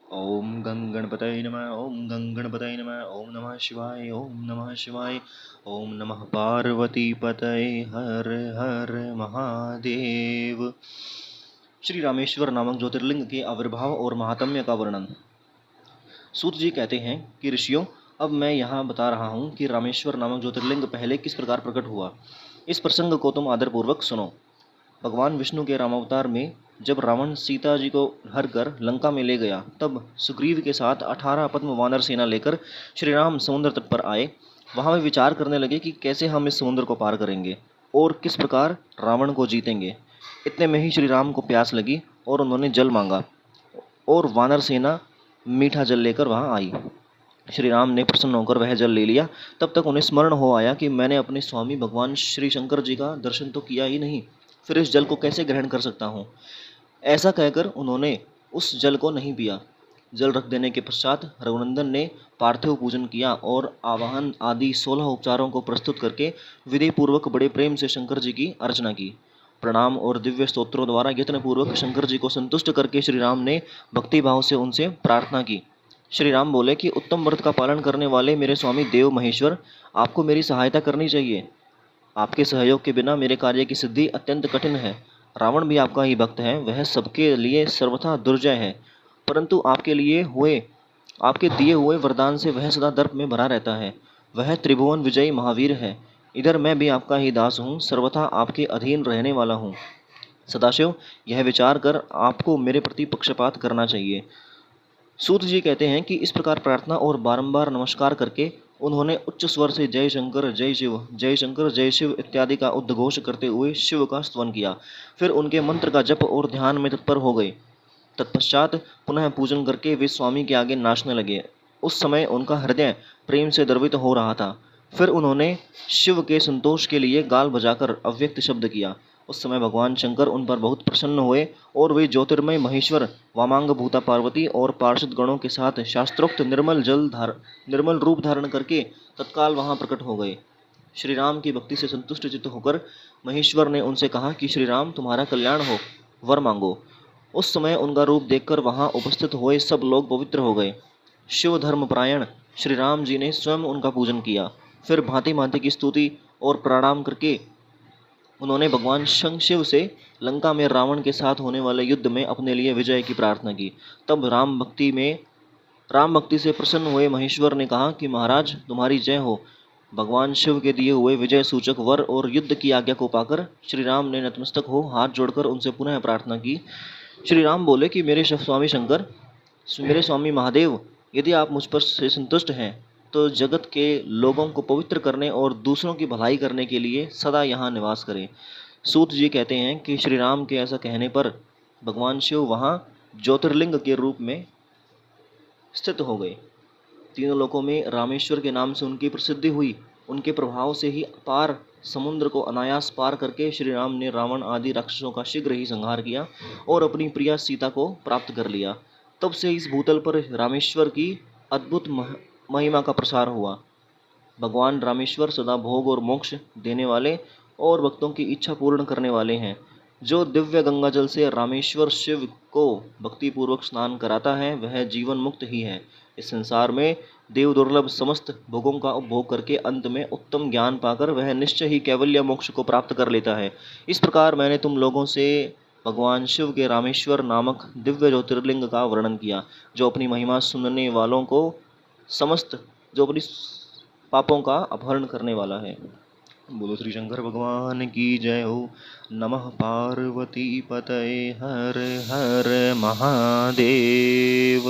ओम गं गणपतये नमः। ओम गं गणपतये नमः। ओम नमः शिवाय। ओम नमः शिवाय। ओम नमः पार्वतीपतये। हर हर महादेव। श्री रामेश्वर नामक ज्योतिर्लिंग के आविर्भाव और महात्म्य का वर्णन। सूत जी कहते हैं कि ऋषियों, अब मैं यहाँ बता रहा हूँ कि रामेश्वर नामक ज्योतिर्लिंग पहले किस प्रकार प्रकट हुआ। इस प्रसंग को तुम आदरपूर्वक सुनो। भगवान विष्णु के रामावतार में जब रावण सीता जी को हर कर लंका में ले गया, तब सुग्रीव के साथ 18 पद्म वानर सेना लेकर श्री राम समुद्र तट पर आए। वहां वे विचार करने लगे कि कैसे हम इस समुद्र को पार करेंगे और किस प्रकार रावण को जीतेंगे। इतने में ही श्री राम को प्यास लगी और उन्होंने जल मांगा और वानर सेना मीठा जल लेकर वहां आई। श्री राम ने प्रसन्न होकर वह जल ले लिया। तब तक उन्हें स्मरण हो आया कि मैंने अपने स्वामी भगवान श्री शंकर जी का दर्शन तो किया ही नहीं, फिर इस जल को कैसे ग्रहण कर सकता हूँ। ऐसा कहकर उन्होंने उस जल को नहीं पिया। जल रख देने के पश्चात रघुनंदन ने पार्थिव पूजन किया और आवाहन आदि 16 उपचारों को प्रस्तुत करके विधि पूर्वक बड़े प्रेम से शंकर जी की अर्चना की। प्रणाम और दिव्य स्तोत्रों द्वारा यत्न पूर्वक शंकर जी को संतुष्ट करके श्री राम ने भक्ति भाव से उनसे प्रार्थना की। श्री राम बोले कि उत्तम व्रत का पालन करने वाले मेरे स्वामी देव महेश्वर, आपको मेरी सहायता करनी चाहिए। आपके सहयोग के बिना मेरे कार्य की सिद्धि अत्यंत कठिन है। रावण भी आपका ही भक्त है, वह सबके लिए सर्वथा दुर्जय है, परंतु आपके दिए हुए वरदान से वह सदा दर्प में भरा रहता है। वह त्रिभुवन विजयी महावीर है। इधर मैं भी आपका ही दास हूँ, सर्वथा आपके अधीन रहने वाला हूँ। सदाशिव, यह विचार कर आपको मेरे प्रति पक्षपात करना चाहिए। सूत जी कहते हैं कि इस प्रकार प्रार्थना और बारंबार नमस्कार करके उन्होंने उच्च स्वर से जय शंकर जय शिव, जय शंकर जय शिव इत्यादि का उद्घोष करते हुए शिव का स्तवन किया। फिर उनके मंत्र का जप और ध्यान में तत्पर हो गए। तत्पश्चात पुनः पूजन करके वे स्वामी के आगे नाचने लगे। उस समय उनका हृदय प्रेम से द्रवित हो रहा था। फिर उन्होंने शिव के संतोष के लिए गाल बजाकर अव्यक्त शब्द किया। उस समय भगवान शंकर उन पर बहुत प्रसन्न हुए और वे ज्योतिर्मय महेश्वर वामांग भूता पार्वती और पार्षद गणों के साथ शास्त्रोक्त निर्मल रूप धारण करके तत्काल वहां प्रकट हो गए। श्री राम की भक्ति से संतुष्ट चित्त होकर महेश्वर ने उनसे कहा कि श्री राम, तुम्हारा कल्याण हो, वर मांगो। उस समय उनका रूप देखकर वहां उपस्थित हुए सब लोग पवित्र हो गए। शिव धर्म परायण श्री राम जी ने स्वयं उनका पूजन किया। फिर भांति भांति की स्तुति और प्रणाम करके उन्होंने भगवान शिव से लंका में रावण के साथ होने वाले युद्ध में अपने लिए विजय की प्रार्थना की। तब राम भक्ति से प्रसन्न हुए महेश्वर ने कहा कि महाराज, तुम्हारी जय हो। भगवान शिव के दिए हुए विजय सूचक वर और युद्ध की आज्ञा को पाकर श्री राम ने नतमस्तक हो हाथ जोड़कर उनसे पुनः प्रार्थना की। श्री राम बोले कि स्वामी शंकर, मेरे स्वामी महादेव, यदि आप मुझ पर से संतुष्ट हैं तो जगत के लोगों को पवित्र करने और दूसरों की भलाई करने के लिए सदा यहाँ निवास करें। सूत जी कहते हैं कि श्री राम के ऐसा कहने पर भगवान शिव वहाँ ज्योतिर्लिंग के रूप में स्थित हो गए। तीनों लोकों में रामेश्वर के नाम से उनकी प्रसिद्धि हुई। उनके प्रभाव से ही अपार समुद्र को अनायास पार करके श्री राम ने रावण आदि राक्षसों का शीघ्र ही संहार किया और अपनी प्रिया सीता को प्राप्त कर लिया। तब से इस भूतल पर रामेश्वर की अद्भुत महिमा का प्रसार हुआ। भगवान रामेश्वर सदा भोग और मोक्ष देने वाले और भक्तों की इच्छा पूर्ण करने वाले हैं। जो दिव्य गंगा जल से रामेश्वर शिव को भक्तिपूर्वक स्नान कराता है, वह जीवन मुक्त ही है। इस संसार में देव दुर्लभ समस्त भोगों का उपभोग करके अंत में उत्तम ज्ञान पाकर वह निश्चय ही कैवल्य मोक्ष को प्राप्त कर लेता है। इस प्रकार मैंने तुम लोगों से भगवान शिव के रामेश्वर नामक दिव्य ज्योतिर्लिंग का वर्णन किया, जो अपनी महिमा सुनने वालों को समस्त जो अपनी पापों का अपहरण करने वाला है। बोलो श्री शंकर भगवान की जय हो। नमः पार्वती पतये। हर हर महादेव।